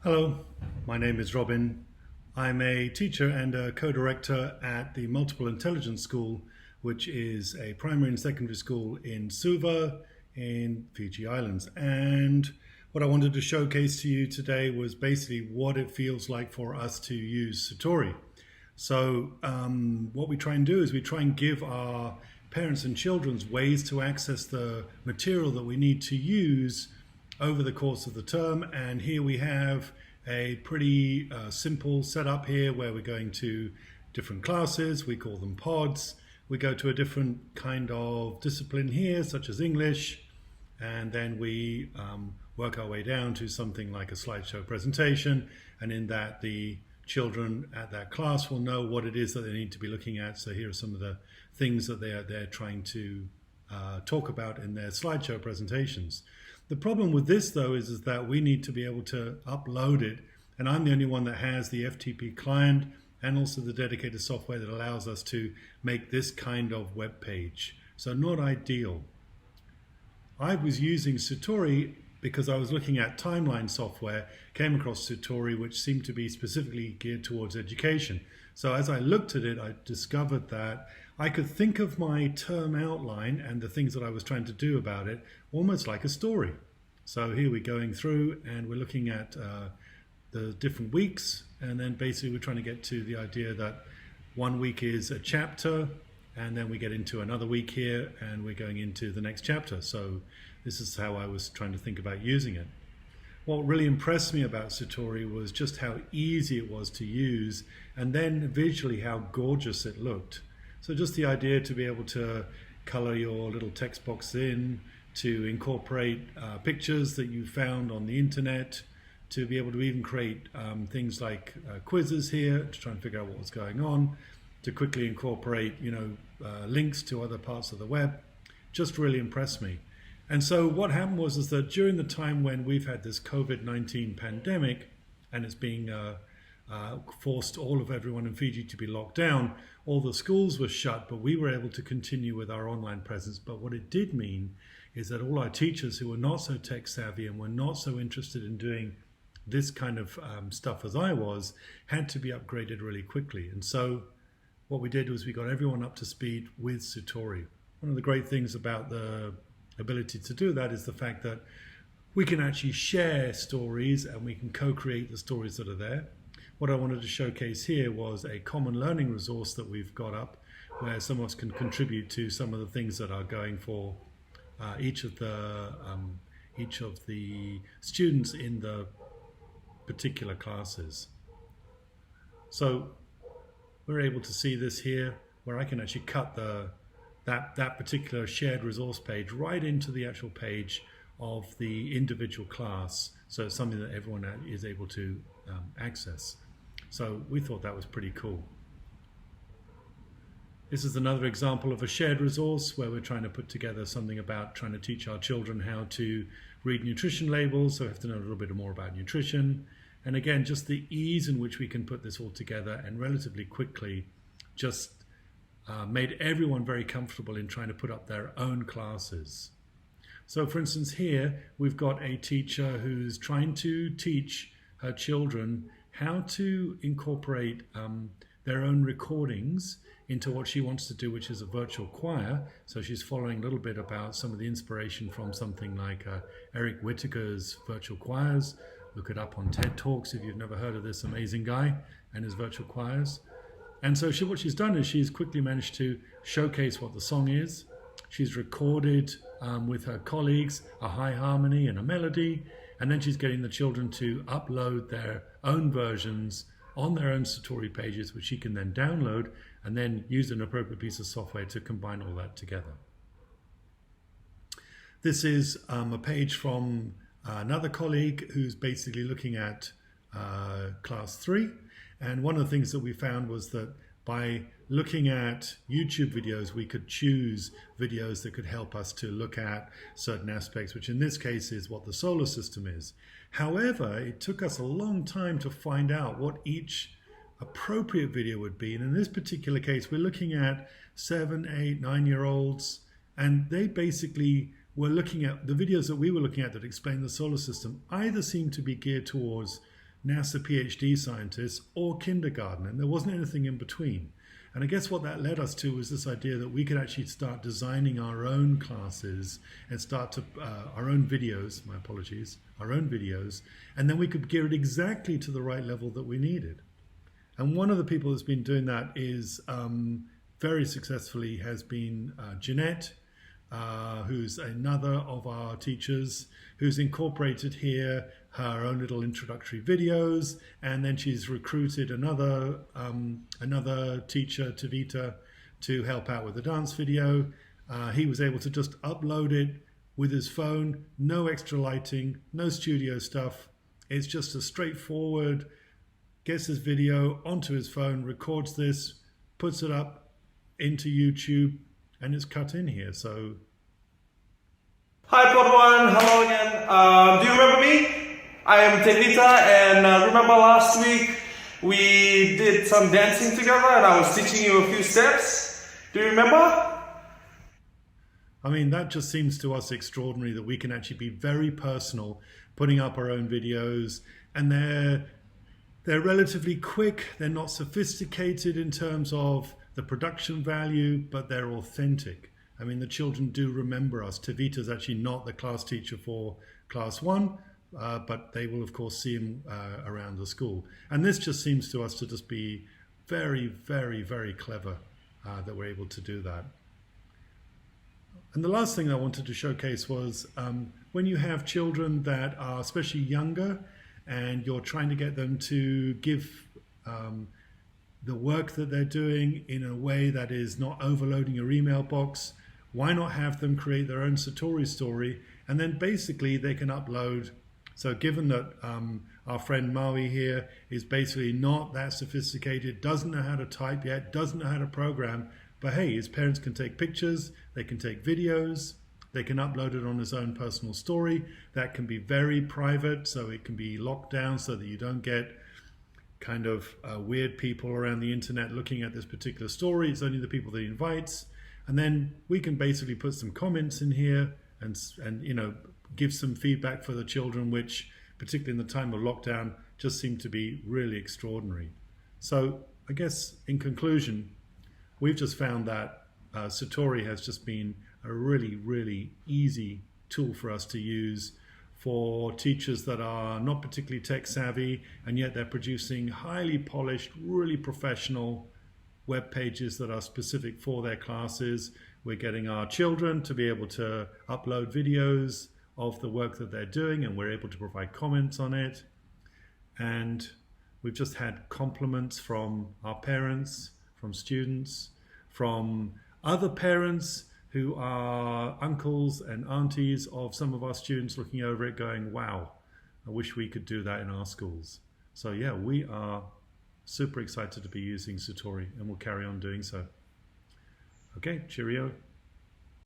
Hello, my name is Robin. I'm a teacher and a co-director at the Multiple Intelligence School, which is a primary and secondary school in Suva in Fiji Islands. And what I wanted to showcase to you today was basically what it feels like for us to use Sutori. So what we try and do is we try and give our parents and children ways to access the material that we need to use over the course of the term. And here we have a pretty simple setup here where we're going to different classes. We call them pods. We go to a different kind of discipline here, such as English, and then we work our way down to something like a slideshow presentation, and in that the children at that class will know what it is that they need to be looking at. So here are some of the things that they're trying to talk about in their slideshow presentations. The problem with this, though, is that we need to be able to upload it, and I'm the only one that has the FTP client and also the dedicated software that allows us to make this kind of web page. So not ideal. I was using Sutori because I was looking at timeline software, came across Sutori, which seemed to be specifically geared towards education. So as I looked at it, I discovered that I could think of my term outline and the things that I was trying to do about it almost like a story. So here we're going through and we're looking at the different weeks, and then basically we're trying to get to the idea that one week is a chapter, and then we get into another week here and we're going into the next chapter. So this is how I was trying to think about using it. What really impressed me about Sutori was just how easy it was to use, and then visually how gorgeous it looked. So just the idea to be able to color your little text box in, to incorporate pictures that you found on the internet, to be able to even create things like quizzes here to try and figure out what was going on, to quickly incorporate links to other parts of the web. Just really impressed me. And so what happened was that during the time when we've had this COVID-19 pandemic and it's being forced all of everyone in Fiji to be locked down, all the schools were shut, but we were able to continue with our online presence. But what it did mean is that all our teachers who were not so tech savvy and were not so interested in doing this kind of stuff as I was, had to be upgraded really quickly. And so what we did was we got everyone up to speed with Sutori. One of the great things about the ability to do that is the fact that we can actually share stories and we can co-create the stories that are there. What I wanted to showcase here was a common learning resource that we've got up where some of us can contribute to some of the things that are going for each of the students in the particular classes. So we're able to see this here where I can actually cut that particular shared resource page right into the actual page of the individual class, so it's something that everyone is able to access. So we thought that was pretty cool. This is another example of a shared resource where we're trying to put together something about trying to teach our children how to read nutrition labels, so we have to know a little bit more about nutrition. And again, just the ease in which we can put this all together and relatively quickly just made everyone very comfortable in trying to put up their own classes. So for instance, here we've got a teacher who's trying to teach her children how to incorporate their own recordings into what she wants to do, which is a virtual choir. So she's following a little bit about some of the inspiration from something like Eric Whitaker's virtual choirs. Look it up on TED Talks if you've never heard of this amazing guy and his virtual choirs. And so what she's done is she's quickly managed to showcase what the song is. She's recorded with her colleagues a high harmony and a melody, and then she's getting the children to upload their own versions on their own Sutori pages, which she can then download and then use an appropriate piece of software to combine all that together. This is a page from another colleague who's basically looking at class 3. And one of the things that we found was that by looking at YouTube videos, we could choose videos that could help us to look at certain aspects, which in this case is what the solar system is. However, it took us a long time to find out what each appropriate video would be. And in this particular case, we're looking at 7, 8, 9-year-olds, and they basically were looking at the videos that we were looking at that explain the solar system either seem to be geared towards NASA PhD scientists or kindergarten, and there wasn't anything in between. And I guess what that led us to was this idea that we could actually start designing our own classes and start to, our own videos, my apologies, our own videos, and then we could gear it exactly to the right level that we needed. And one of the people that's been doing that is very successfully has been Jeanette, who's another of our teachers, who's incorporated here her own little introductory videos, and then she's recruited another teacher, Tavita, to help out with the dance video. He was able to just upload it with his phone, no extra lighting, no studio stuff. It's just a straightforward, gets his video onto his phone, records this, puts it up into YouTube, and it's cut in here. So, hi everyone, hello again. Do you remember me? I am Tevita, and remember last week we did some dancing together and I was teaching you a few steps? Do you remember? I mean, that just seems to us extraordinary that we can actually be very personal, putting up our own videos, and they're relatively quick, they're not sophisticated in terms of the production value, but they're authentic. I mean, the children do remember us. Tavita's actually not the class teacher for class 1, but they will of course see him around the school. And this just seems to us to just be very, very, very clever that we're able to do that. And the last thing I wanted to showcase was when you have children that are especially younger and you're trying to get them to give the work that they're doing in a way that is not overloading your email box, why not have them create their own Sutori story, and then basically they can upload. So given that our friend Maui here is basically not that sophisticated, doesn't know how to type yet, doesn't know how to program, but hey, his parents can take pictures, they can take videos, they can upload it on his own personal story. That can be very private, so it can be locked down so that you don't get kind of weird people around the internet looking at this particular story. It's only the people that he invites. And then we can basically put some comments in here and you know, give some feedback for the children, which particularly in the time of lockdown just seem to be really extraordinary. So I guess in conclusion, we've just found that Sutori has just been a really, really easy tool for us to use for teachers that are not particularly tech savvy, and yet they're producing highly polished, really professional web pages that are specific for their classes. We're getting our children to be able to upload videos of the work that they're doing, and we're able to provide comments on it. And we've just had compliments from our parents, from students, from other parents who are uncles and aunties of some of our students looking over it going, wow, I wish we could do that in our schools. So yeah, we are super excited to be using Sutori, and we'll carry on doing so. Okay, cheerio.